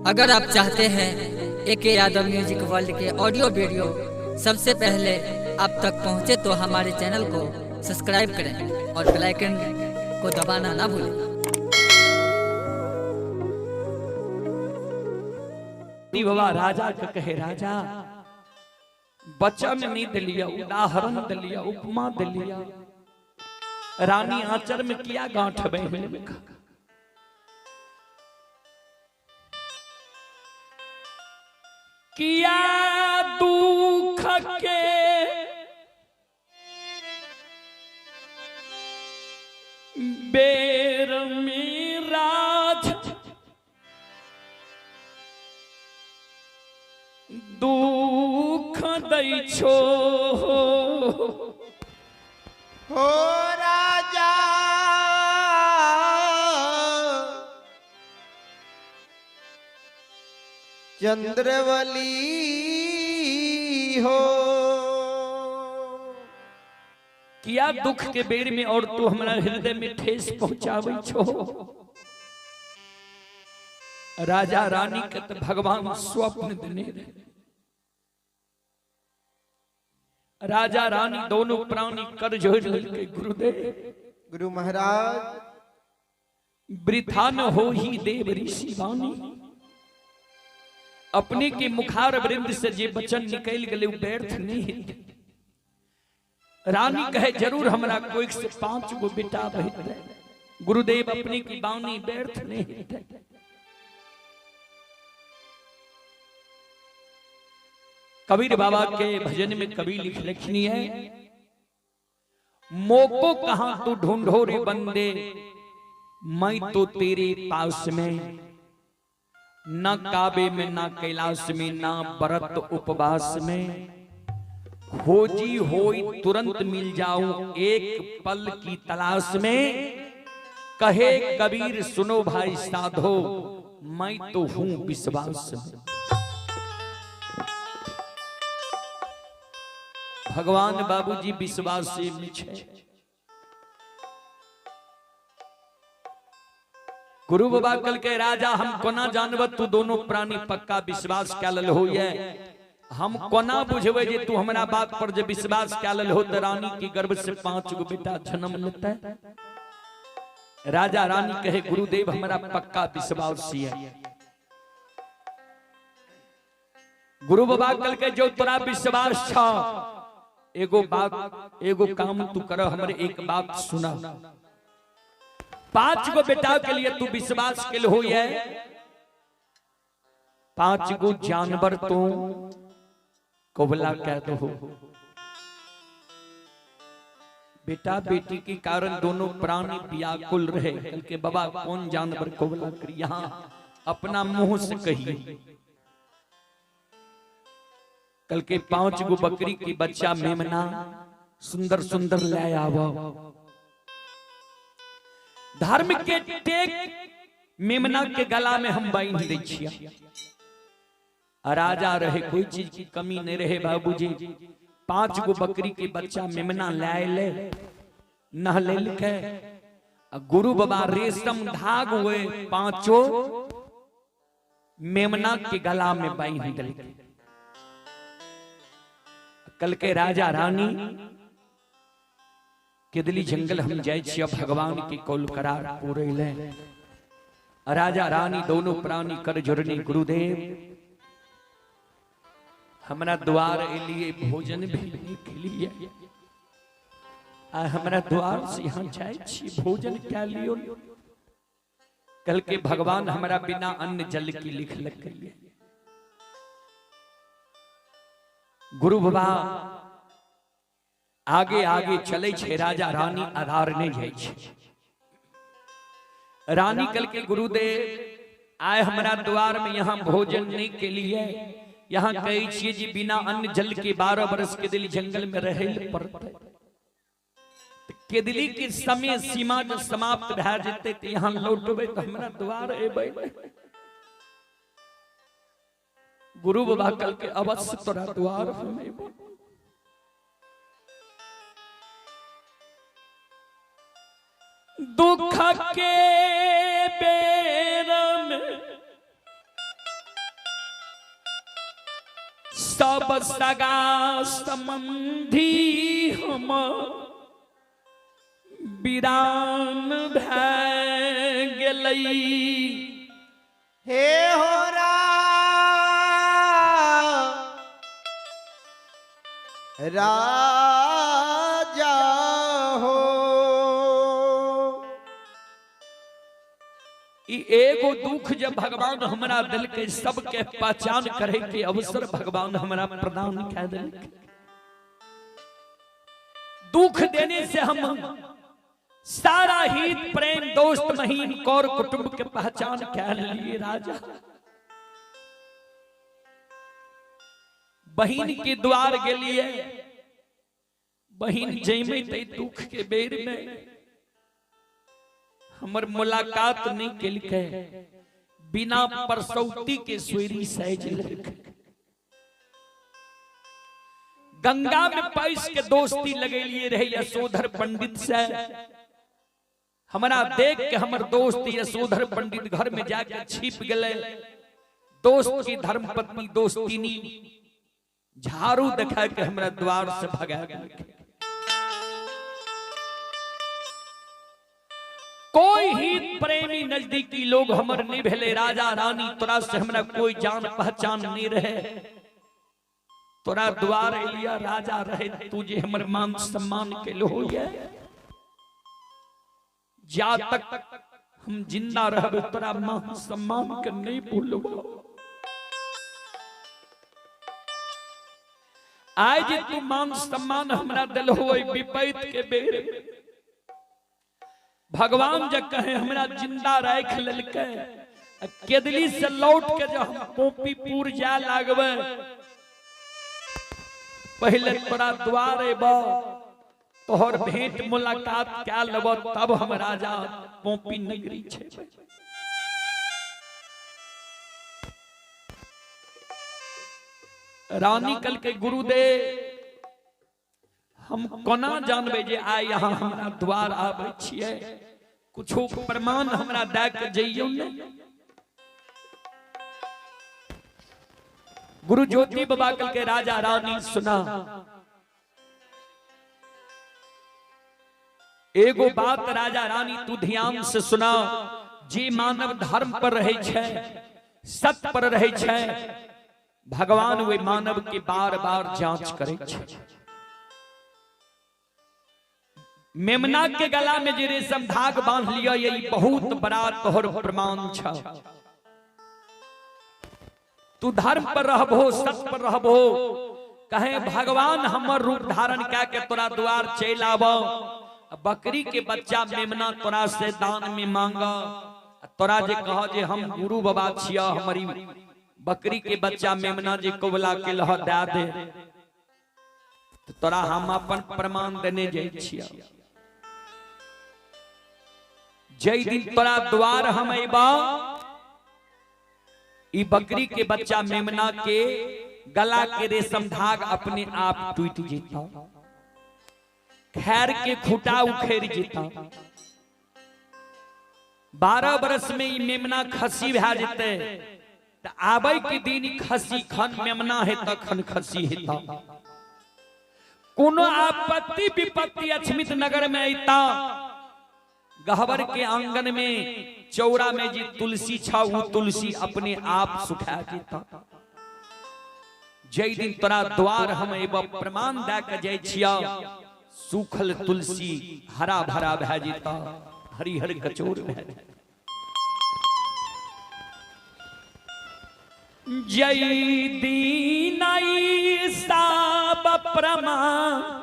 अगर आप चाहते हैं एके यादव म्यूजिक वर्ल्ड के ऑडियो वीडियो सबसे पहले आप तक पहुंचे तो हमारे चैनल को सब्सक्राइब करें और बेल आइकन को दबाना ना भूलें। बाबा राजा का कहे राजा बचन नहीं दिलिया, उदाहरण दिलिया, उपमा दिलिया, रानी आंचर में किया गांठ बहन में किया दुख के बेर में राज दुख दै छो हो राजा चंद्रवली हो। किया दुख के बेर में और तू हमारा हृदय में ठेस पहुंचावे छो। राजा रानी के तो भगवान स्वप्न देने राजा रानी दोनों प्राणी कर जोड़ के गुरुदेव गुरु महाराज वृथा न हो ही देव ऋषि वाणी अपने के मुखार वृंद से जे वचन निकल गए व्यर्थ नहीं। रानी कहे जरूर हमरा कोई से 5 गो बेटा बहित गुरुदेव अपने की वाणी व्यर्थ नहीं। कबीर बाबा के भजन में कवि लिखनी है, मोको कहां तू ढूंढो रे बंदे मैं तो तेरे पास में, न काबे में न कैलाश में न व्रत उपवास में, खोजी होई तुरंत मिल जाऊं एक पल की तलाश में। कहे कबीर सुनो भाई साधो मैं तो हूं विश्वास में। भगवान बाबूजी विश्वास से मिछे। गुरु बाबा कल के राजा हम कोना जानब तू दोनों प्राणी पक्का विश्वास कैल हो। हम कोना बुझबे जे तू हमरा बात पर जे विश्वास कैल हो तो रानी की गर्भ से 5 गो बेटा जन्म लेते। राजा रानी कहे गुरुदेव हमरा पक्का विश्वास है। गुरु बाबा कल के जो तोरा विश्वास छा एगो बात एगो काम तू कर, हमरे एक बात सुना। 5 गो बेटा के लिए तू विश्वास के हो। 5 गो जानवर तो कोबला कह दो। बेटा बेटी के कारण दोनों प्राणी व्याकुल रहे। कल के बाबा कौन जानवर कोबला कर, यहां अपना मुंह से कहिए। कल के 5 गो बकरी की बच्चा मेमना सुंदर सुंदर ले आवो। धर्म के टेक मेमना के गला में हम बांध दै छिया। राजा रहे कोई चीज की कमी नहीं रहे बाबूजी। 5 गो बकरी के बच्चा मेमना ले नहले के गुरु बाबा रेशम धाग हुए 5 मेमना के गला में बांध दिल। कल के राजा रानी केदली जंगल हम जाए छिया भगवान की कौल करार पूरे ले। राजा रानी दोनों प्राणी कर जोड़नी गुरुदेव हमरा द्वार लिए भोजन भेजने के लिए हमरा द्वार से यहाँ जाए छी भोजन क्या लियो। कल के भगवान हमरा बिना अन्न जल की लिख लग गई। गुरु बाबा आगे आगे चले छे। राजा रानी आधार नहीं जाए छे। रानी कल के गुरुदेव आए हमारा द्वार में यहाँ भोजन नहीं के लिए। यहाँ कही छे जी बिना अन्न जल के 12 बरस के दिल जंगल में रहे पड़ते। केदली की समय सीमा जो समाप्त भा जेते तो यहाँ लौटबे तो हमारा द्वार एबे। गुरु बाबा कल के अवश्य तोरा द्वार में दुख के बेर में सब सगा संबंधी हम वीरान भै गेलई। हे हो राजा हो। एगो दुख जब भगवान हमारा दिल के सबके पहचान करे के अवसर भगवान हमारा प्रदान कर दिल। दुख देने से हम सारा हित प्रेम दोस्त महीन कौर कुटुंब के पहचान कर लिए राजा। बहिन के द्वार के लिए बहिन जैमे ते दुख के बेर में हमर मुलाकात नहीं के लिखे बिना परसौती के स्वेरी सहज लग। गंगा में पैस के दोस्ती लगे लिए रहे यशोधर पंडित से। हमारा देख के हमर दोस्त यशोधर पंडित घर में जाकर छिप गए। दोस्त की धर्म पत्नी दोस्तिनी झाड़ू दिखा के हमरा द्वार से भगा गए। कोई हित प्रेमी नजदीकी लोग हमर नहीं भेले। राजा रानी तोरा से हमरा कोई जान पहचान नहीं रहे। तोरा द्वार एलिया राजा रहे तुझे हमर मान सम्मान के लो ये। जा तक हम जिंदा रहबे तोरा मान सम्मान के नहीं भूलबो। आज तू मान सम्मान हमरा दिल हो विपैत के बेर भगवान जब कहे हमरा जिंदा राख ललके। केदली से लौट के जब हम पोपीपुर जा लागबे पहले तोरा द्वार एबो तोहर भेंट मुलाकात क्या लेबो तब हम राजा पोपी नगरी छे। रानी कल के गुरुदेव हम कोना जानबे जे आय यहाँ हमरा द्वार आबै छियै। कुछो प्रमाण हमरा दे के जइयो ने। गुरु ज्योति बाबा कल के राजा रानी सुना एगो बात राजा रानी तू ध्यान से सुना। जे मानव धर्म पर रहे छे सत्य पर रहे छे भगवान वे मानव के बार बार जांच करे छे। मेमना के गला में जे रेशम धाग बांध लिया यही बहुत बड़ा तोहर प्रमाण छा। तू धर्म पर रहबो सत्य पर रहबो। कहे भगवान हमर रूप धारण क्या के तोरा द्वार चल आबो। बकरी के बच्चा मेमना तोरा से दान में मांगा। तोरा जे कह जे हम गुरु बाबा छिया हमारी बकरी के बच्चा मेमना जे कोबला के लह दे दे तो तोरा हम अपन प्रमाण देने जाय छिया। जय दिन तोरा द्वार हम अइबा ई बकरी के बच्चा मेमना के गला के रेशम धाग अपने आप टूट जेता। खैर के खूटा उखेड़ जेता। 12 बरस में ई मेमना खसी भै जेते। त आबै के दिन खसी खन मेमना है तखन खसी हेता। कोनो आपत्ति विपत्ति अछमित नगर में अइता गहवर के आंगन में चौरा में जी तुलसी छा वो तुलसी अपने आप सुखा देता। जय दिन तोरा द्वार हम एवं प्रमाण दे के जाय छिया। सूखल तुलसी हरा भरा भै जेता हरिहर कचोर भै। जय दीनाई साब प्रमाण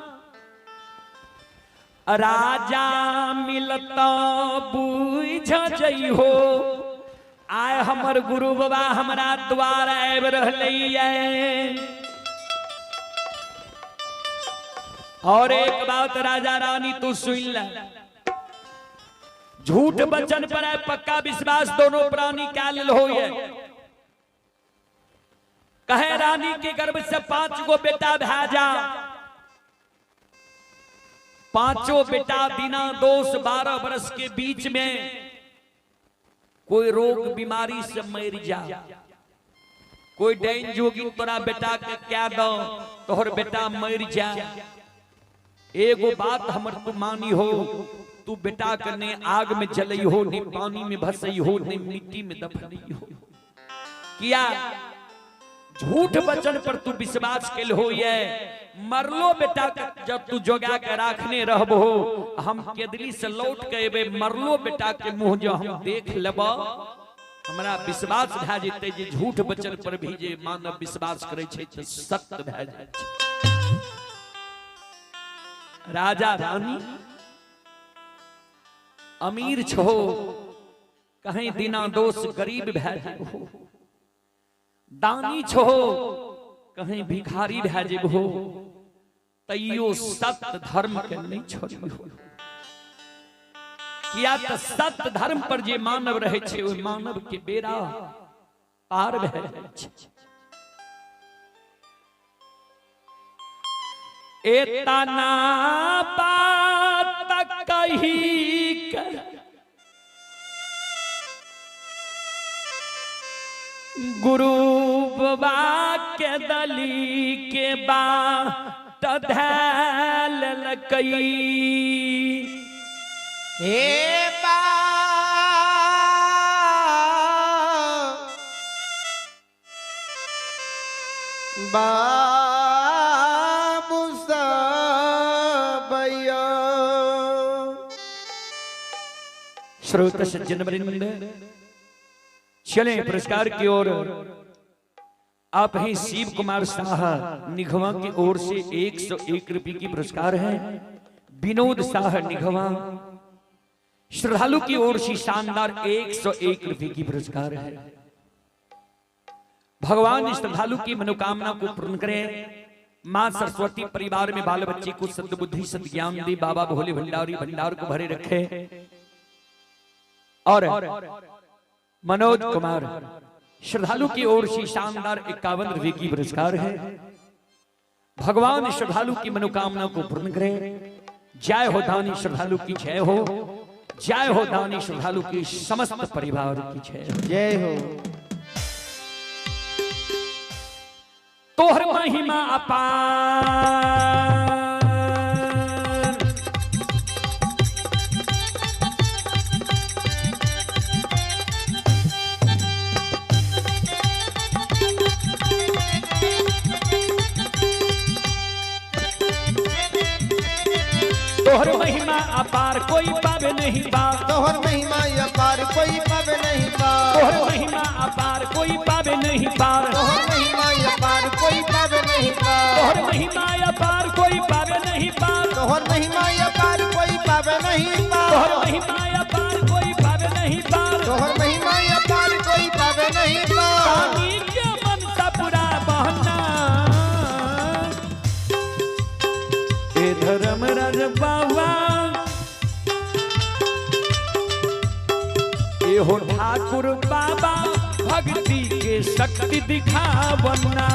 राजा मिलता बुझ जई हो। आय हमर गुरु बाबा हमरा द्वार आब रहलैया। और एक बात राजा रानी तू सुन ले। झूठ वचन पर पक्का विश्वास दोनों प्राणी क्या हो। कहे रानी के गर्भ से 5 गो बेटा भाजा। 5 बेटा बिना दोष 12 वर्ष के बीच में कोई रोग बीमारी से मर जा। कोई डाइन जोगी तोरा बेटा के क्या दो तोहर बेटा मर जा। एगो बात हमर तू मानी हो, तू बेटा के ने आग में जलई हो, ने पानी में भसई हो, ने मिट्टी में दफनई हो। किया झूठ वचन पर तू विश्वास कैल हो। ये मरलो बेटा का जब तू जोगा के राखने रहबो, हम केदली से लौट के एबे मरलो बेटा के मुंह जो हम देख लेबो, हमरा विश्वास भए जेतै जे झूठ वचन पर भी जे मानव विश्वास करे छै त सत्य भए जाय छै। राजा रानी अमीर छो, कहीं दिना दोष गरीब भए जाबो, दानी छो कहीं भिखारी भए जेबो, तैयो सत्य धर्म के नहीं छोड़ियो। किया त सत्य धर्म पर जे मानव रहे छे ओय मानव के बेड़ा पार भए जाय छै। एतना बात कही कर गुरु बाबा के दली के बाट धैल लकई। हे बाबू सबैया। श्रोता सज्जन वृंद, चले पुरस्कार की ओर। आप ही शिव कुमार शाह निघवा की ओर से 101 रुपए की पुरस्कार है। विनोद शाह निघवा श्रद्धालु की ओर से शानदार 101 रुपए की पुरस्कार है। भगवान श्रद्धालु की मनोकामना को पूर्ण करें। मां सरस्वती परिवार में बाल बच्चे को सद्बुद्धि सद्ज्ञान दे। बाबा भोले भंडारी भंडार को भरे रखे। और मनोज कुमार श्रद्धालु की ओर से शानदार 51 रुपए की पुरस्कार है। भगवान श्रद्धालु की मनोकामना को पूर्ण करें। जय हो दानी श्रद्धालु की जय हो, जय हो दानी श्रद्धालु की समस्त परिवार की जय हो। जय हो। तोहर महिमा अपार, तोहर महिमा अपार कोई पावे नहीं पार। तोहर महिमा अपार कोई पावे नहीं पार। तोहर महिमा अपार कोई पावे नहीं पार। तोहर महिमा अपार कोई पावे नहीं पार। तोहर महिमा अपार कोई पावे नहीं पार। तोहर महिमा अपार कोई पावे नहीं पार। तोहर महिमा अपार कोई पावे नहीं पार। तोहर महिमा अपार कोई पावे नहीं पार। पानी के मन सा पूरा बहना ए धर्मराज बाबा, ए हो ठाकुर बाबा भक्ति के शक्ति दिखावना।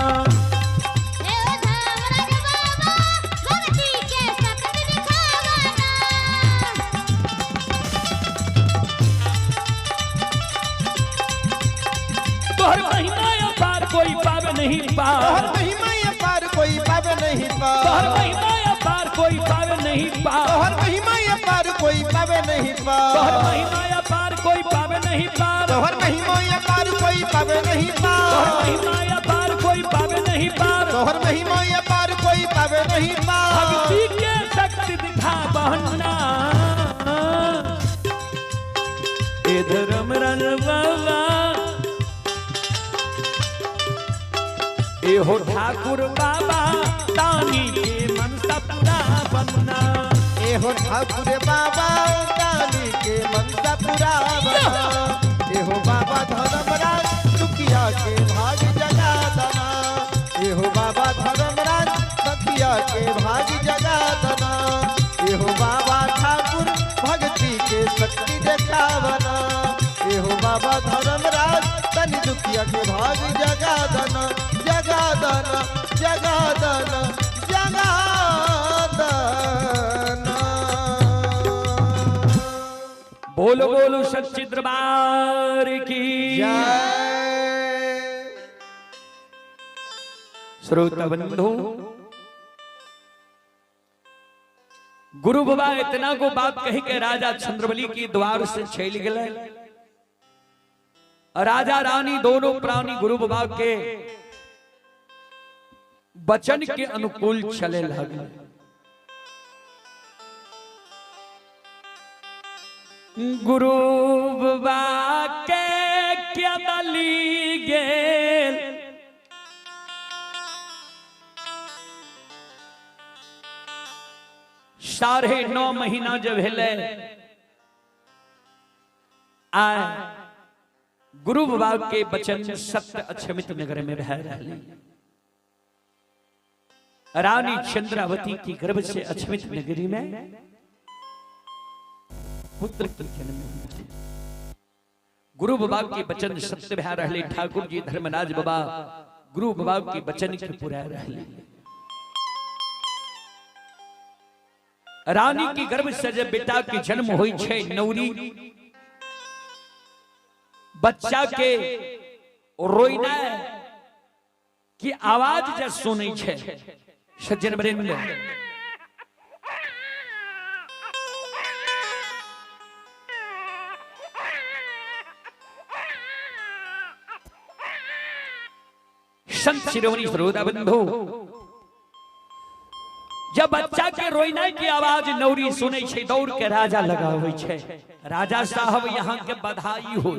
तोहर महिमा अपार कोई पावे नहीं पार। तोहर महिमा अपार कोई पावे नहीं पार। तोहर महिमा अपार कोई पावे नहीं पार। तोहर महिमा अपार कोई पावे नहीं पार। तोहर महिमा अपार कोई पावे नहीं पार। तोहर महिमा अपार कोई पावे नहीं पार। तोहर महिमा अपार कोई पावे नहीं पार। तोहर महिमा अपार कोई पावे नहीं पार। भक्ति के शक्ति दिखा बहना ए धर्मराज बाबा, ए हो ठाकुर बाबा दानी के मन सा पूरा बनना। ए हो ठाकुर बाबा दानी के मनसा पूरा बना। ए हो बाबा धर्मराज दुखिया के भाग जगा दना। ए हो बाबा धर्मराज दुखिया के भाग जगा दना। ए हो बाबा ठाकुर भक्ति के शक्ति देखावना। ए हो बाबा धर्मराज तनि दुखिया के भाग जगा दना। जगा दना जगा दना जगा दना। बोलो बोलो सच्चे दरबार की जय। श्रोता बंधु, गुरु बाबा इतना को बात कही के राजा चंद्रबली की द्वार से छेल गए। राजा रानी दोनों प्राणी गुरु बाबा के वचन के अनुकूल चले लगे। गुरु बाबा के क्या दली गेल, साढ़े 9 महीना जब हेले आए गुरु बाबा के वचन सत्य अक्षमित नगर में रह रहे। रानी चंद्रावती की गर्भ से अक्षमित नगरी में पुत्र की जन्म हुई। गुरु बाबा के वचन सत्य भा रहे। ठाकुर जी धर्मराज बाबा गुरु बाबा के वचन के पूरा रहे। रानी की गर्भ से जब बेटा के जन्म हुई छे नौरी, बच्चा के रोइना की आवाज जब सुनै छे सज्जन वृंद, संत शिरोमणि श्रोता बंधु, जब बच्चा के रोइना की आवाज नौरी सुनै छे दौड़ के राजा लगाबै छे। राजा साहब यहाँ के बधाई हो,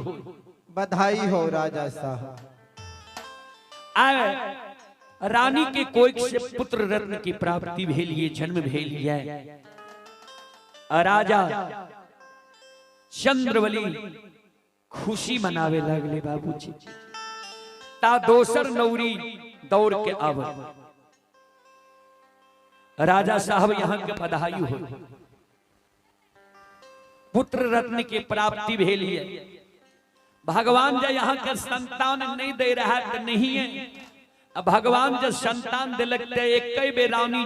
बधाई हो राजा साहब। रानी के कोख से पुत्र रत्न की प्राप्ति भेलिए, जन्म भेलिए। राजा चंद्रवली खुशी मनावे लगले बाबूजी। ता दोसर नौरी दौड़ के आवे। राजा साहब यहाँ के बधाई हो, पुत्र रत्न की प्राप्ति भेलिए। भगवान जब यहाँ के संतान नहीं दे रहा तो नहीं है। अब भगवान जब संतान दिलक एक बेर रानी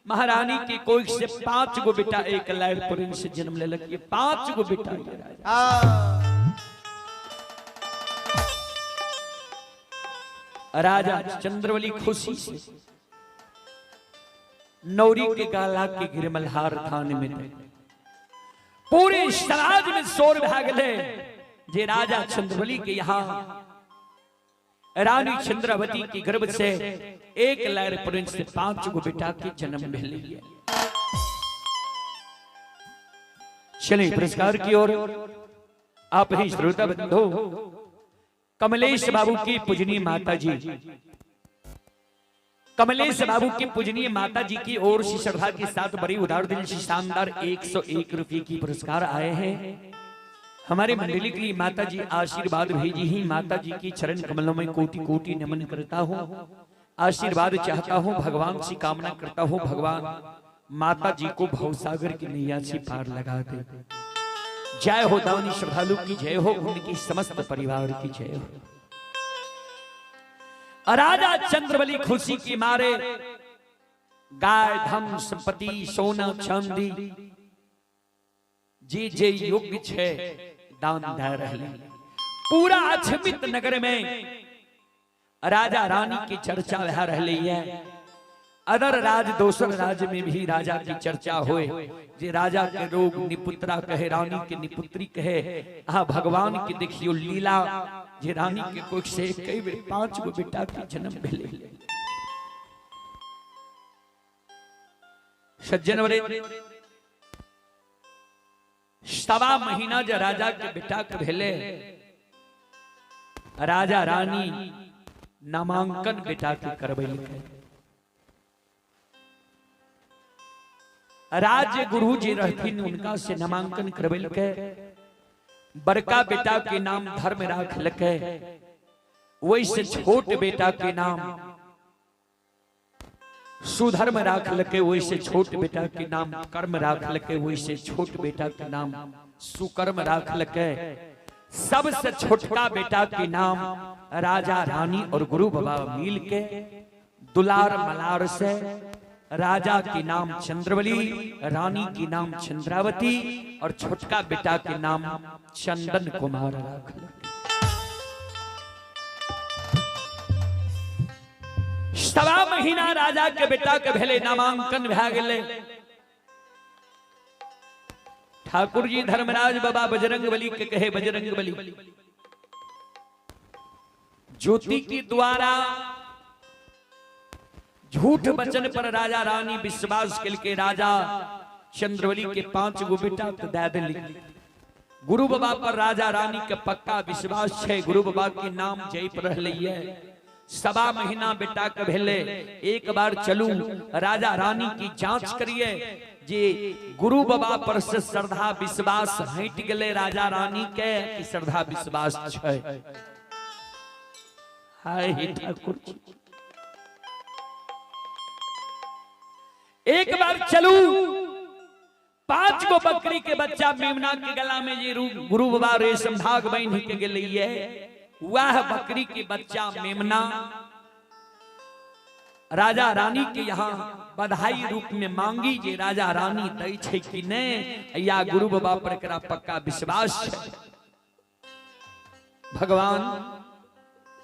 महारानी की कोख से 5 गो बेटा एक लायर पुरिन से जन्म ले लगे। 5 गो बेटा राजा चंद्रवली खुशी से नौरी के गाला के गिरमलहार थान में पूरे समाज में शोर भागले जे राजा चंद्रवली के यहाँ रानी चंद्रावती की गर्भ से एक लायर पुरिन से 5 गो बेटा के जन्म भेले। चलिए पुरस्कार की ओर। आप ही श्रोता बंधु, कमलेश बाबू की पूजनीय माता जी, कमलेश बाबू की पूजनीय माता जी की ओर से श्रद्धा के साथ बड़ी उदार दिल से शानदार 101 रुपए की पुरस्कार आए हैं। हमारे मंडली के लिए माता जी आशीर्वाद भेजी ही। माता जी की चरण कमलों में कोटि कोटि नमन करता हूँ, आशीर्वाद चाहता हूँ, भगवान से कामना करता हूँ भगवान माता जी को भवसागर की नैया से पार लगा दे। जय हो दावनी श्रद्धालु की जय हो, उनकी समस्त परिवार की जय हो। राजा चंद्रवली खुशी की मारे गाय धन संपत्ति सोना चांदी जे जे योग्य छे दान दे रहे। पूरा अक्षमित नगर में राजा रानी की चर्चा रह रही है। अदर राज दोसर राज्य में भी राजा की चर्चा होए। जे राजा के लोग निपुत्रा कहे, रानी के निपुत्री कहे। हाँ भगवान की देखियो लीला, जे रानी के कोख से कई बेर 5 गो बेटा के जन्म भेले। सज्जन वरे 1.25 महीना जो राजा के बेटा के भेले, राजा रानी नामांकन बेटा के करबैल। राज्य गुरु जी रहथिन, उनका से नामांकन करबैल के। बड़का बेटा के नाम धर्म राख लके, वैसे छोट बेटा के नाम सुधर्म राख लके, वैसे छोट बेटा के नाम कर्म राख लके, वैसे छोट बेटा के नाम सुकर्म राख लके। सबसे छोटका बेटा के नाम राजा रानी और गुरु बाबा मिल के दुलार मलार से राजा के नाम चंद्रवली, रानी की नाम चंद्रावती और छोटका बेटा के नाम चंदन कुमार राख लके। महीना राजा के बेटा के भेले नामांकन भए गेले। ठाकुर जी धर्मराज बाबा बजरंग बली के कहे, बजरंग बली ज्योति के द्वारा झूठ वचन पर राजा रानी विश्वास के राजा चंद्रवली के 5 गो बेटा तो दे दिली। गुरु बाबा पर राजा रानी के पक्का विश्वास है। गुरु बाबा के नाम जप रही सवा महीना बेटा के भेले। एक बार चलू राजा रानी की जांच करिए जे गुरु बाबा पर से श्रद्धा विश्वास हट गए राजा रानी के कि श्रद्धा विश्वास है। हाय ठाकुर जी, एक बार चलू 5 गो बकरी के बच्चा मेमना के गला में ये गुरु बाबा रेशम धाग बांध के गेलिए। वह बकरी के बच्चा मेमना राजा रानी के यहाँ बधाई रूप में मांगी जे राजा रानी दै छै कि नहीं, या गुरु बाबा पर एकरा पक्का विश्वास है। भगवान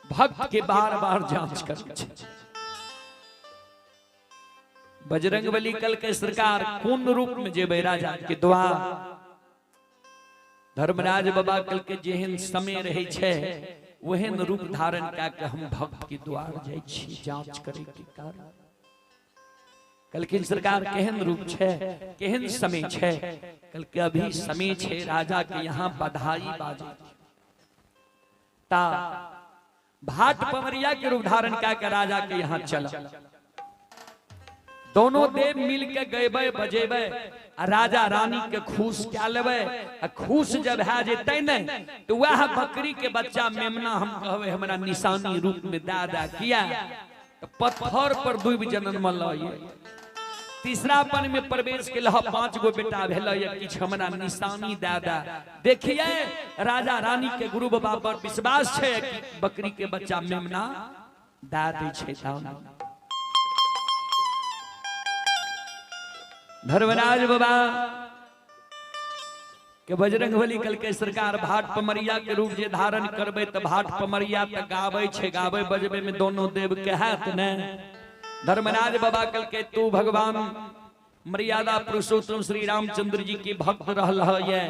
भक्त के बार बार जांच करे छै। बजरंग बली कल के सरकार कौन रूप में जेबे राजा के द्वार। धर्मराज बाबा कल के जेहन समय रहे छे वहन रूप धारण करके हम भक्त के द्वार जाय छी जांच करे के कारण। कल के सरकार केहन रूप छे, केहन समय छे। कल के अभी समय छे राजा के यहाँ बधाई बाजे ता भाट पमरिया के रूप धारण करके राजा के यहाँ चला। दोनों देव मिल के गएबे बजेबे राजा रानी के खुश क्या लेबे। खुश जब है जेते न तो वह बकरी के बच्चा मेमना हम कहवे हमरा निशानी रूप में दादा किया तो पत्थर पर डूब जन्म लए। तीसरापन में प्रवेश के लह 5 गो बेटा भेल किछ हमरा निशानी दादा। देखिए राजा रानी के गुरु बाबा पर विश्वास है कि बकरी के बच्चा मेमना दादी छै। धर्मराज बाबा के बजरंग बली कल के सरकार भाट पमरिया के रूप जे धारण करबे तो भाट पमरिया तक गावे छे। गावे बजबे में दोनों देव के हाथ ने। धर्मराज बाबा कल के तू भगवान मर्यादा पुरुषोत्तम श्री रामचंद्र जी के भक्त रहल है,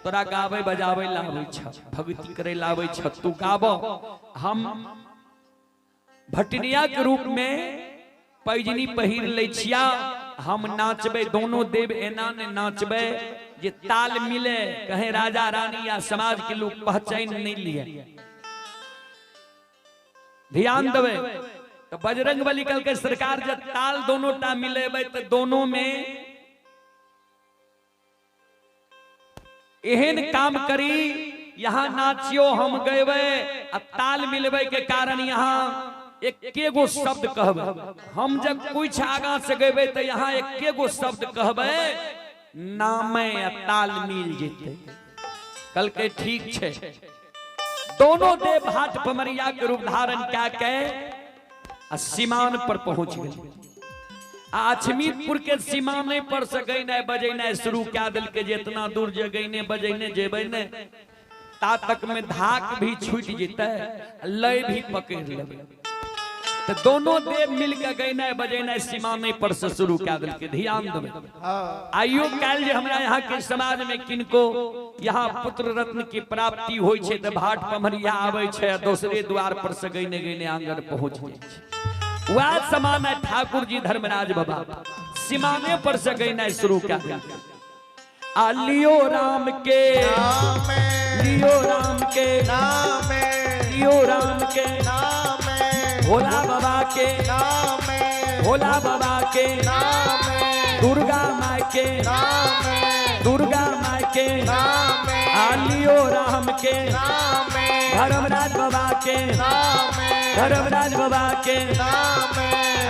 तोरा गावे बजावे लावे छ, भक्ति करे लावे छ, तू गावो। हम भटनिया के रूप में पैजनी पहिर ले छिया, हम नाचबे। दोनों देव एना ने नाचबे जे ताल मिले, कहे राजा रानी या समाज के लोग पहचान नहीं लिए। ध्यान देवे तो बजरंग बली कल के सरकार जब ताल दोनों टा मिलेबे तो दोनों में एहन काम करी यहाँ नाचियो हम गएबे। ताल मिलबे के कारण यहाँ एक गो शब्द कहबे। हम जब कुछ आगा से गएबे तो यहाँ एक गो शब्द कहबे, नामे ताल मिल जेते। कल के ठीक छे। दोनों देव भाट पमरिया के रूप धारण करके सीमान पर पहुंच गए। अछमीरपुर के सीमाने पर से गईने बजैने शुरू क्या दिल के जितना दूर जगैने बजैने जेबे ने ता तक में धाक भी छूट जेते, लय भी पकड़ लेबे। तो दोनों देव मिल के गईने बजैने सीमाने पर से शुरू क्या दिल के। ध्यान देबे। आइयो काल जे हमरा यहाँ के समाज में किनको यहाँ पुत्र रत्न की प्राप्ति होय छे तो भाट पमरिया आवे छे, दूसरे द्वार पर से गईने गईने आंगन पहुंच जाय छे। वह समान है ठाकुर जी धर्मराज बाबा सीमाने पर से गईने शुरू क्या लियो राम के नाम, लियो राम के नाम, लियो राम के नाम, भोला बाबा के नाम, भोला बाबा के नाम, दुर्गा माई के नाम, दुर्गा माई के नाम, लियो राम के नाम, धर्मराज बाबा के नाम, धर्मराज बाबा के नाम।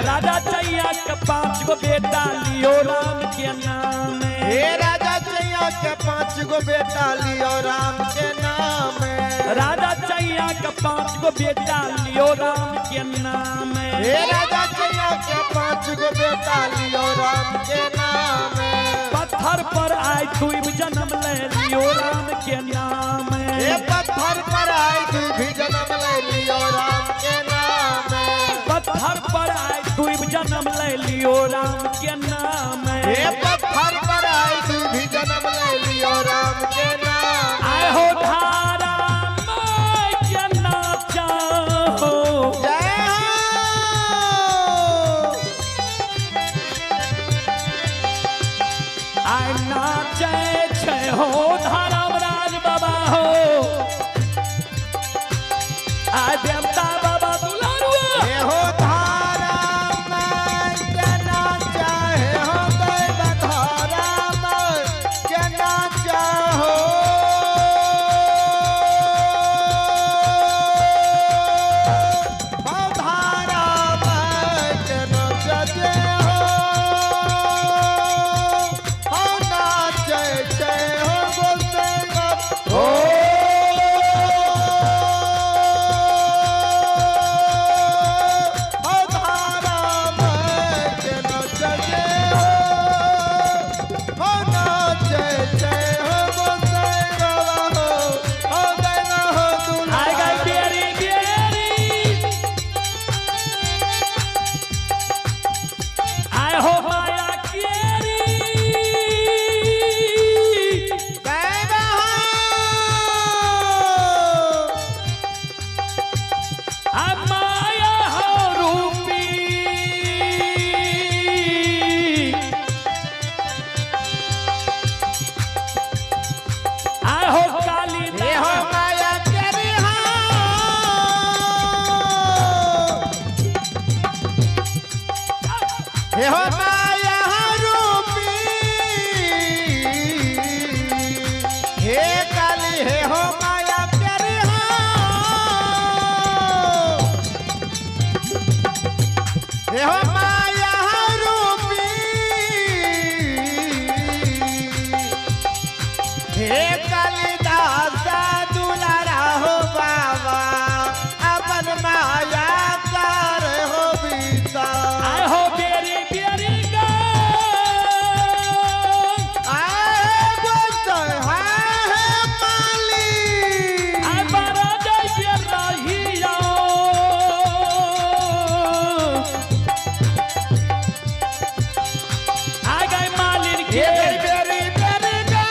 राजा चैया के 5 गो बेटा लियो राम के नाम। हे राजा चैया के 5 गो बेटा लियो राम के नाम। राजा चैया के 5 गो बेटा लियो राम के नाम। हे राजा चैया के 5 गो बेटा लियो राम के नाम। पत्थर पर आए दुब जन्म ले लियो राम के नाम। हे पत्थर पर आए दुब जन्म ले लियो राम के नाम। पत्थर पर आए दुब जन्म ले लियो राम के नाम हे पत्थर पर आए तू भी जन्म ले लियो राम के नाम। आए हो धारा मैं के नाचा हो जय हो। आए नाचे छे हो धर्मराज बाबा हो आए देवता बाबा दुलारुआ हे हो धारा मैं के नाचा, हे हो दैव धारा मैं के नाचा हो। हो धारा मैं के नाचा जय हो। हो नाचे जय हो गोसाई हो। हो धारा मैं के नाचा जय हो। हो नाचे जय हो गोसाई बाबा हो। हो दैव हो आए दुलारा गए बेरी बेरी आए हो माया केरी दैव हो। आ माया हो रूपी आए हो काली हे हो माया तेरी हो। हे हो माया रूपी। हे काली हे हो माया तेरी हो। हे हो माया रूपी। हे कालिदास दुलारा हो बाबा अपन माया कर हो बीता। आए हो बेरी बेरी गा आए गोसाई है माली। आए बारा जय बेरहिया आ गए मालिन हे के बेरी बेरी गा।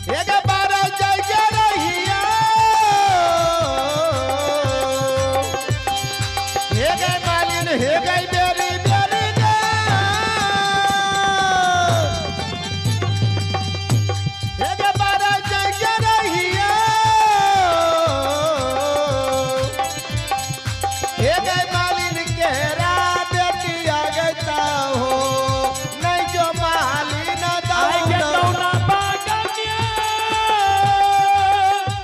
हे गे बारा जय के रहिया। हे गे मालिन हे गे बेरी बेरी गा। हे गे बारा जय के रहिया। हे गे मालिन केरा बेटिया गता हो। नहीं जो मालिन आए के दौड़। कौना बागनिया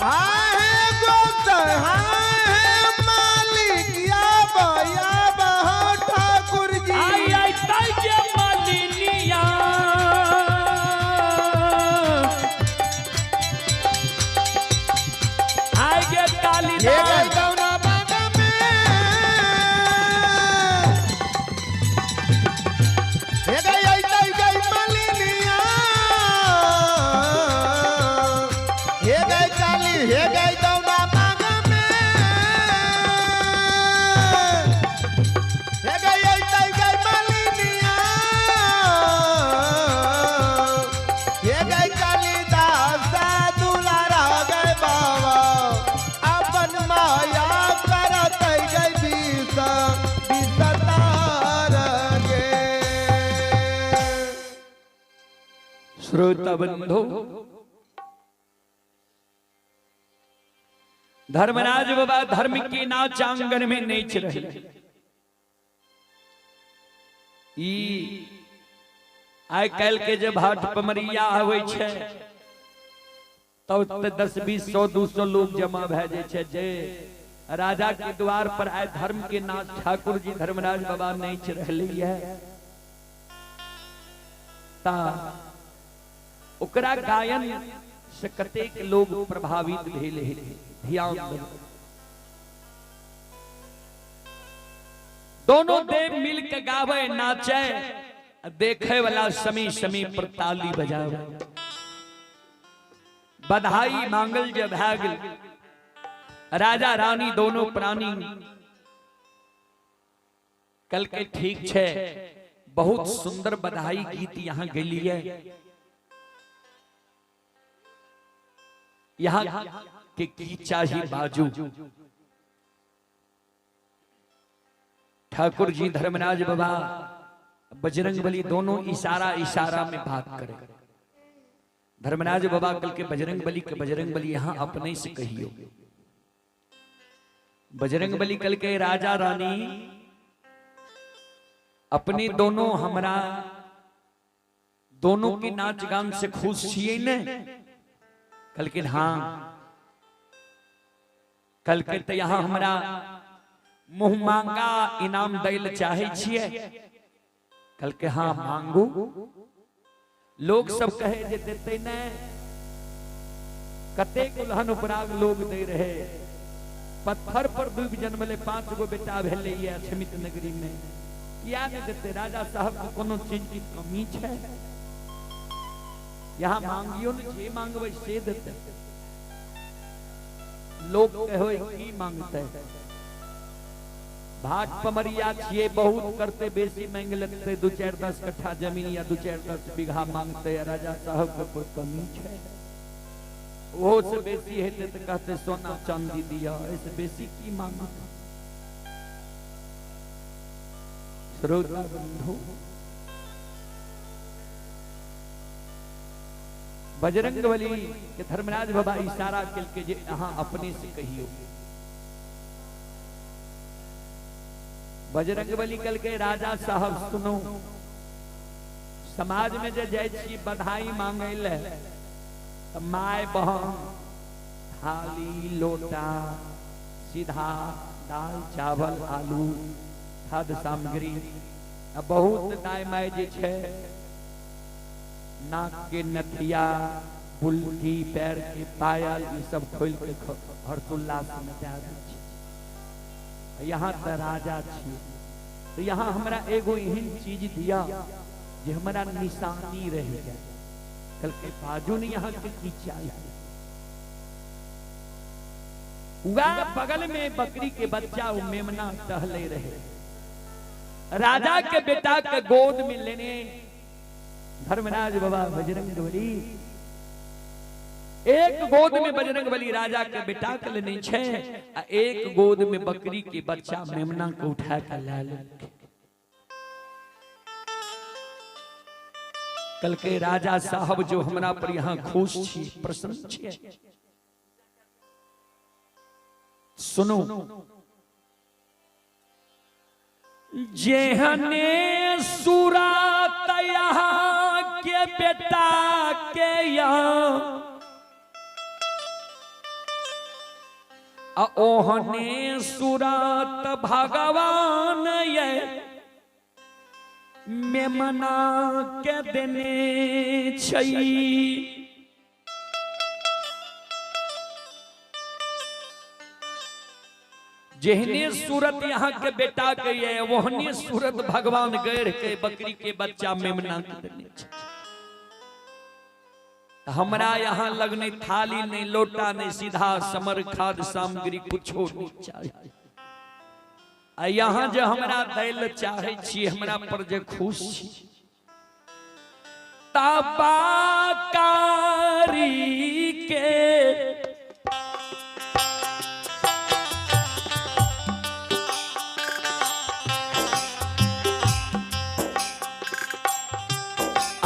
हाय गोसाई हाय मालिक या बया बहा ठाकुर जी। आई आई ताई के मालिनिया आए के हे कालिदास गई कौना बागा में। हे गई आई ताई गई मालिनिया। हे गई काली हे गई कौना बागा में। हे गई आई ताई गई मालिनिया। हे गई कालिदास दुलारा गए बाबा अपन माया करत गई बीसा बीसतार गे। श्रोता बंधु धर्मराज बाबा धर्म के नाच आंगन में नाच रहे ई आइ काल्हि के जब हाट पमरिया आवे छै तब 10 20 100 200 लोग जमा भए जाय छै जे राजा के द्वार पर आए धर्म के नाच ठाकुर जी धर्मराज बाबा नाच रहले है ता ओकरा गायन से कतेक लोग प्रभावित भेल है ध्यान दो दोनों देव मिल के गावे नाचे देखे वाला समी समी पर ताली बजावे बधाई मांगल जब भए गेल राजा रानी दोनों प्राणी कल के ठीक छे। बहुत सुंदर बधाई गीत यहाँ गेलिए। यहाँ के की चाहिए बाजू। ठाकुर जी धर्मराज बाबा बजरंगबली दोनों इशारा इशारा में बात करें। धर्मराज बाबा कल के बजरंगबली यहाँ अपने से कहियो। बजरंगबली कल के राजा रानी अपने दोनों हमरा दोनों के नाच गान से खुश छिए ने। कल के हाँ कल के तो यहाँ हमरा मुंह मांगा इनाम दैल चाहे छिए। कल के हाँ मांगू। लोग सब कहे जे देते ने कते कुल्हन उपराग लोग दे रहे। पत्थर पर डूब जन्मले 5 गो बेटा भेले ये अछमित नगरी में। किया नहीं देते? राजा साहब को कोनो चीज की कमी है? यहाँ मांगियो ने जे मांगवे से देते। लोग कहो की मांगते भाट पमरिया छिए बहुत करते बेसी मांग लेते। 2-4-10 कट्ठा जमीन या 2-4-10 बीघा मांगते। राजा साहब को कोई कमी है? वो से बेसी है तो कहते सोना चांदी दिया। ऐसे बेसी की मांगते? श्रोता बंधु बजरंगबली के धर्मराज बाबा इशारा के जे यहाँ अपने से कहियो। बजरंगबली कल के राजा साहब सुनो। समाज में जे जाय छी बधाई मांगे ले माय बहन थाली लोटा सीधा दाल चावल आलू खाद्य सामग्री बहुत दाय माय जे छे नाक के नथिया बुल्की पैर के पायल ये सब खोल के हर्षोल्लास में दे छे। यहाँ तो राजा छी तो यहाँ हमरा एगो एहन चीज दिया जे हमारा निशानी रह गया। कल के बाजू ने यहाँ के की चाहिए। बगल में बकरी के बच्चा वो मेमना टहले रहे। राजा के बेटा के गोद में लेने धर्मराज बाबा बजरंगबली एक गोद में बजरंगबली राजा के बेटा के लेने छे। एक गोद में बकरी के बच्चा मेमना को उठा कर लाल। कल के राजा साहब जो हमरा पर यहाँ खुश छी प्रसन्न छी। सुनो जेहने सुरात यहाँ के बेटा के यहाँ ओहने सुरात भगवान ये मेमना के देने छई। जेहने सूरत यहाँ के बेटा के ये वहने सूरत भगवान गैर के बकरी के बच्चा मेमना के देने छई। हमरा यहाँ लगने थाली नहीं लोटा नहीं सीधा समर खाद सामग्री कुछो नहीं चाहिए। यहाँ जो हमरा दैल चाहे छी हमरा पर जे खुश छी ताबाकारी के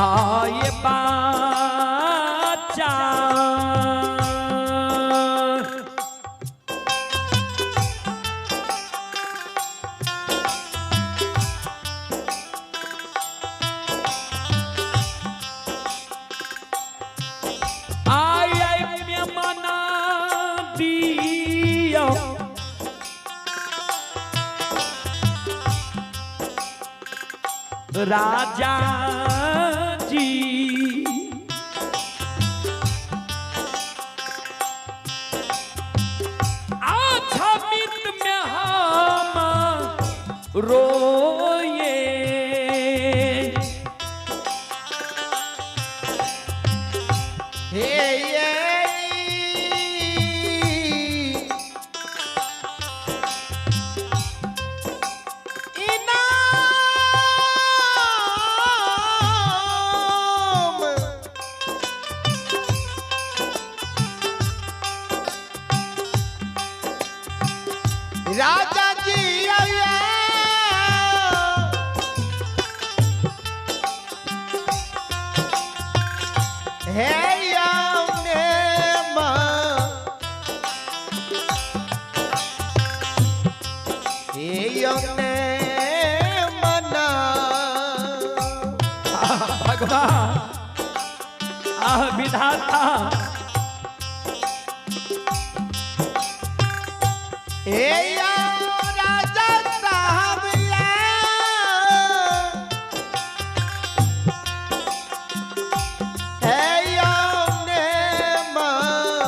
आए बाचा राजा जी अच्छा मित में हम रोए हे ये राजा जी आया है याने मां हे याने मना भगवान विधाता हे या राजा साहब या है याने मां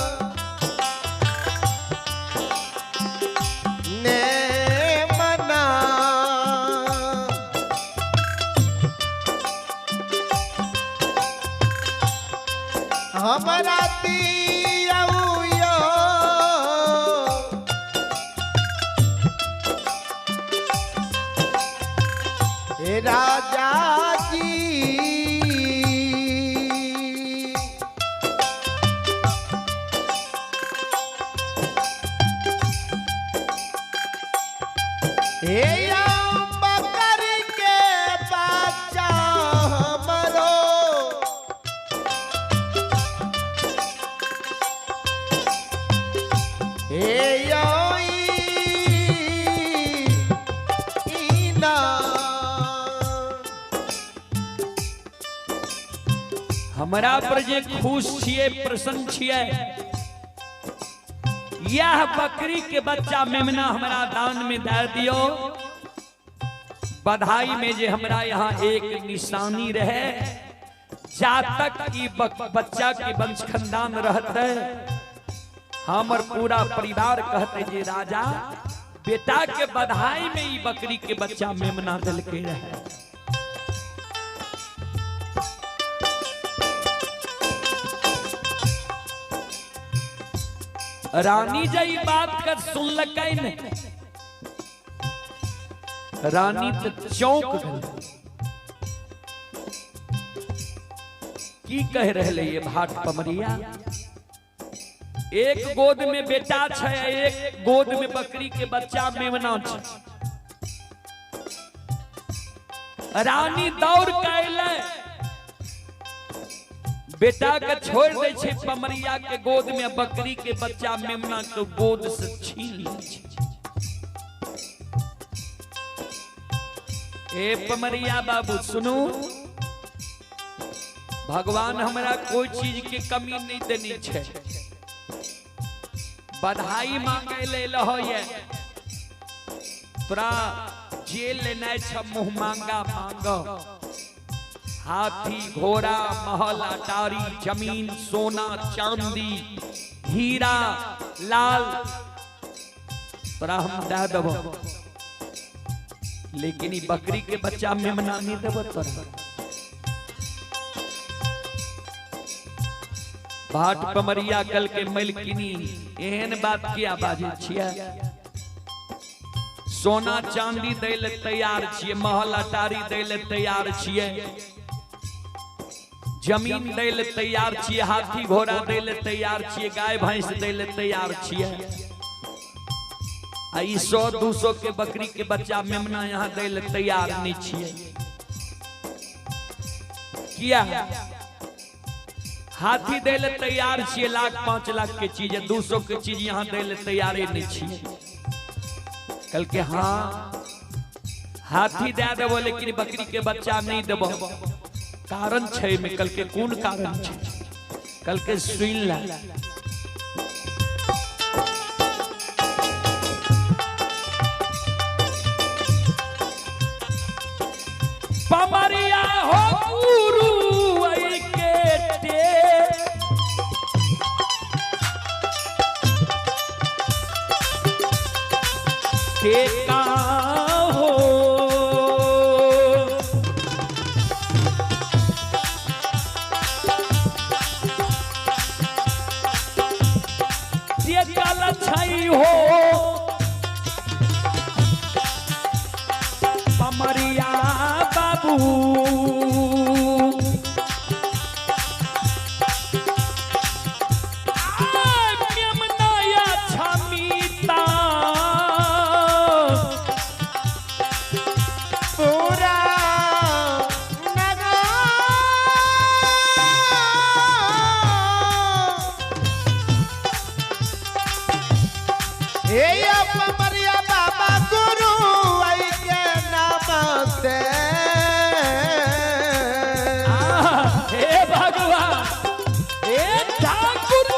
ने मना हमरा दियौयो हे राजा जी हे या बकरी के बच्चा हमरो हे ईना हमरा पर जे खुश छिए प्रसन्न छिए यह बकरी के बच्चा मेमना हमरा दान में दे दियो बधाई में जे हमरा यहाँ एक निशानी रहे जा तक ई बच्चा के वंश खानदान रहते हमर पूरा परिवार कहते जे राजा बेटा के बधाई में ई बकरी के बच्चा मेमना दिल के रहे। रानी जी बात कर सुनलक रानी तो चौंक गई की कह रहे ये भाट पमरिया एक गोद में बेटा छे एक गोद में बकरी के बच्चा मेमना छे रानी दौड़ के अइले बेटा के छोड़ दे छे पमरिया के गोद में बकरी के बच्चा मेमना के गोद से छीन लै छे। ए पमरिया बाबू सुनू भगवान हमरा कोई चीज के कमी नहीं देनी छे बधाई मांगे ले लहो ये तोरा जेल लेना छ मुंह मांगा मांगो हाथी घोड़ा महल अटारी जमीन सोना चांदी हीरा लाल तोरा हम दे देबो लेकिन ई बकरी के बच्चा मेमना नहीं देबो तोरा। भाट पमरिया कल के मलकिनी एहन बात किया बाजे छिया सोना चांदी दै ले तैयार छिए महल अटारी दै ले तैयार छिए जमीन दै ले तैयार छिए हाथी घोड़ा दै ले तैयार छिए गाय भैंस दै ले तैयार छिए आ ई 100-200 के बकरी के बच्चा मेमना यहाँ दै ले तैयार नहीं छिए किया हाथी दे ले तैयार छिए 1,00,000 5 लाख के चीज 200 के चीज यहाँ दे ले तैयारे नहीं छिए कल के हाँ हाथी दे देबो लेकिन बकरी के बच्चा नहीं देबो कारण छे में कल के कौन कारण छे कल के सुन ला पमरिया हो गुरु टेका हो टेका लछई हो पमरिया बाबू मेमनाया छमीता हे पमरिया बाबा गुरु आई के नाम से हे भगवान हे ठाकुर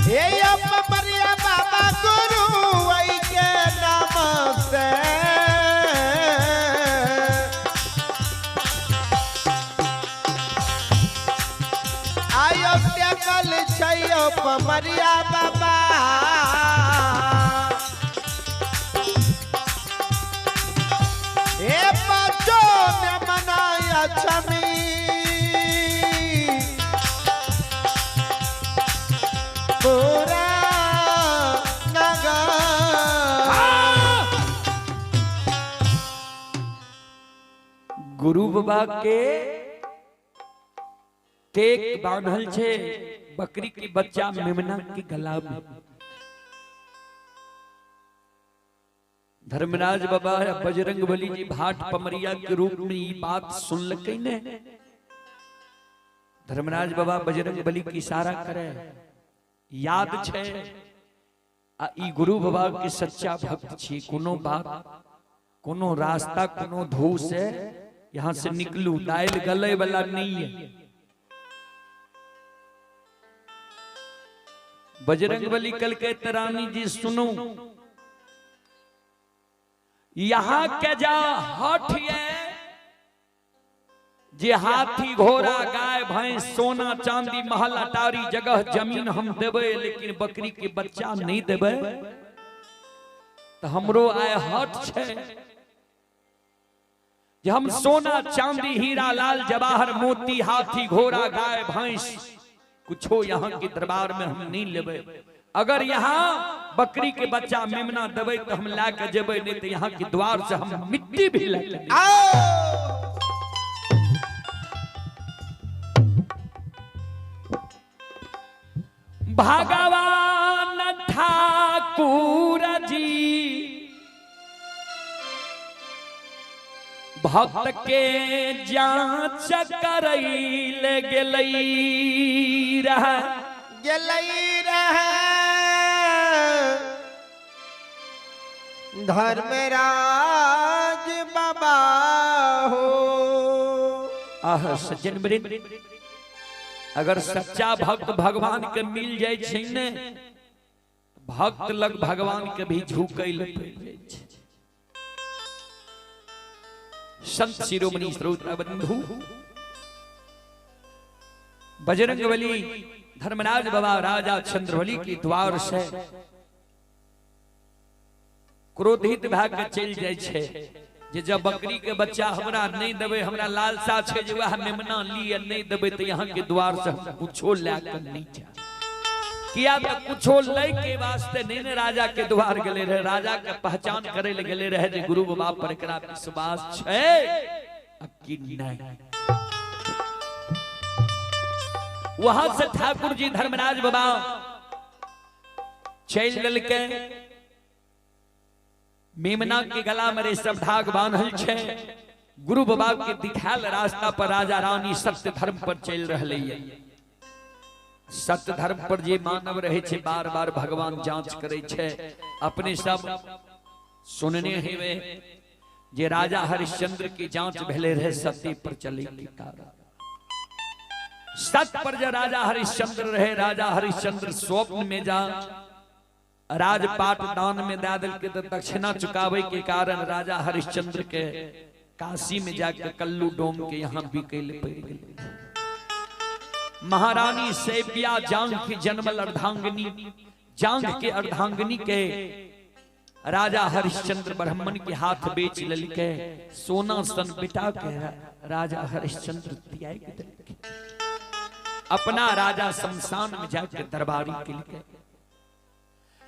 हे पमरिया बाबा गुरु आई के नाम से अयोध्या कल छैयो पमरिया बाबा हे बच्चों ने मनाया छमी पूरा नगर गुरु बाबा के टेक बांधल छे बकरी की बच्चा मेमना की गला में। धर्मराज बाबा बजरंग बली जी भाट पमरिया के रूप में ये बात सुन लगे ने। धर्मराज बाबा बजरंग बली की इशारा करे याद छे आ ई गुरु बाबा के सच्चा भक्त छी। कोनो बात कोनो रास्ता कोनो धू से यहाँ से निकलू दाइल गले वाला नहीं है। बजरंग बली कल के तरानी जी सुनो यहाँ के जा हटिए जे हाथी घोड़ा गाय भैंस सोना चांदी महल अटारी जगह जमीन हम देवे लेकिन बकरी के बच्चा नहीं देवे तो हमरो आय हट छे जे हम सोना चांदी हीरा लाल जवाहर मोती हाथी घोड़ा गाय भैंस कुछो यहाँ के दरबार में हम नहीं लेवे। अगर यहाँ बकरी के बच्चा मेमना देवे तो हम ला के जेबे नहीं तो यहाँ के द्वार से हम मिट्टी भी ले भगवान ठाकुर जी भक्त के जांच करैल गेलई रह धर्मराज बाबा हो। आह सज्जन वृंद अगर सच्चा भक्त भगवान के मिल जाए छै ने भक्त लग भगवान के भी झुकैल पड़ जाए छै। संत शिरोमणि श्रोता बंधु बजरंग बली धर्मराज बाबा राजा चंद्रवली के द्वार से क्रोधित भाग के चल जाए छे जे जब बकरी के बच्चा हमरा नहीं देबे हमरा लालसा छे जे वह मेमना लिए नहीं देबे तो यहाँ के द्वार से हम कुछो लेकर नहीं जा किया तो कुछो ले के वास्ते नहीं ने राजा के द्वार गेले रहे। राजा के पहचान करे ले गेले रहे जे गुरु बाबा पर एकरा विश्वास छे कि नहीं। वहां से ठाकुर जी धर्मराज बाबा चल ललके मेमना के गला में रेशम धाग बांधल छे। गुरु बाबा के दिखाल रास्ता पर राजा रानी सत्य धर्म पर चल रहले है। सत्य धर्म पर जे मानव रहे छे बार बार भगवान जांच करे छे। अपने सब सुनने हेवे जे राजा हरिश्चंद्र की जांच भेले रहे सत्य पर चले के कारण। सत्य पर जो राजा हरिश्चंद्र रहे राजा हरिश्चंद्र स्वप्न में जा राजपाट दान में दे दिल के दक्षिणा चुकावे के कारण राजा हरिश्चंद्र के काशी में जाकर कल्लू डोम के यहाँ बिकेल पड़ गए। महारानी सेबिया जांग की जन्मल अर्धांगिनी जांग के अर्धांगिनी के राजा हरिश्चंद्र ब्राह्मण के हाथ बेच ललके। सोना सन बिटा के राजा हरिश्चंद्र त्याग देलके। अपना राजा शमशान में जाकर दरबारी के लिए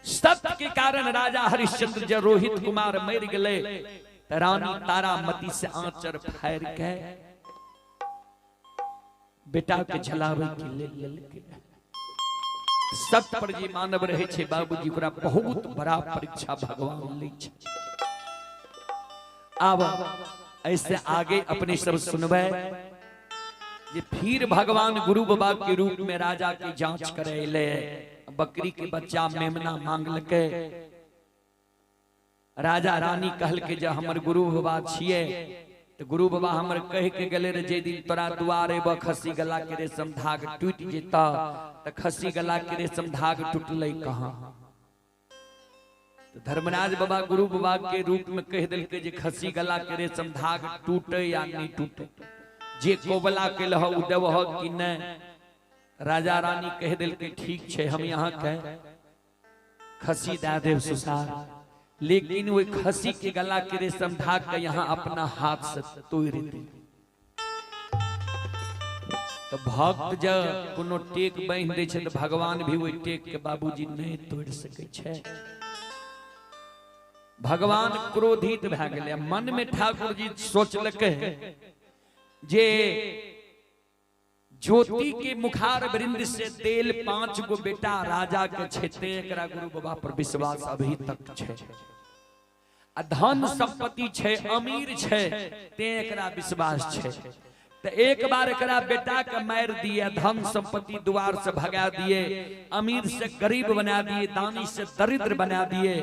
सत्य के कारण राजा हरिश्चंद्र जब रोहित कुमार मर गए रानी तारामती से आंचर फाड़ के बेटा के झलावे के ले सत्य पर जी मानव रहे छे बाबूजी ओकरा बहुत बड़ा परीक्षा भगवान ले छे। अब ऐसे आगे अपने सब सुनबे जे फिर भगवान गुरु बाबा के रूप में राजा की जांच करे ले, बकरी के बच्चा मेमना मांगल के, राजा रानी कहल के जब हमर गुरु बाबा छिए तो गुरु बाबा हमर कह के गले रे जे दिन तोरा दुआरे ब खसी गला के रेशम धाग टूट जेता, तो खसी गला के रेशम धाग टूटले कहां। तो धर्मराज बाबा गुरु बाबा के रूप में कह दिल के जे खसी गला के रेशम धाग टूटे या नहीं टूटे, जे कोबला के लह उ देवह कि नहीं। राजा रानी कह दिल के ठीक छे हम यहाँ के खसी दे देव सुसार, लेकिन वो खसी के गला के रेशम धाग के यहाँ अपना हाथ से तोड़ दी। तो भक्त जब कोनो टेक बांध दे छे तो भगवान भी वही टेक के बाबूजी नहीं तोड़ सके छे। भगवान क्रोधित भ गेले, मन में ठाकुर जी सोचलके जे ज्योति के मुखार वृंद से तेल 5 गो बेटा राजा के छेते, एकरा गुरु बाबा पर विश्वास अभी तक छे। धन संपत्ति छे, अमीर छे, ते एकरा विश्वास छे। तो एक बार एकरा बेटा के मार दिए, धन संपत्ति द्वार से भगा दिए, अमीर से गरीब बना दिए, दानी से दरिद्र बना दिए।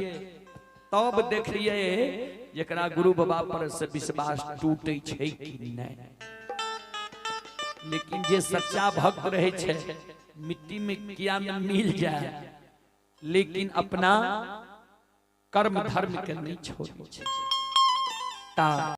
तब देखिए एकरा गुरु बाबा पर से विश्वास टूटे छे कि नहीं। लेकिन जे सच्चा भक्त रहे छे, मिट्टी में किया न मिल जाए, लेकिन अपना कर्म धर्म के नहीं छोड़े छे। ता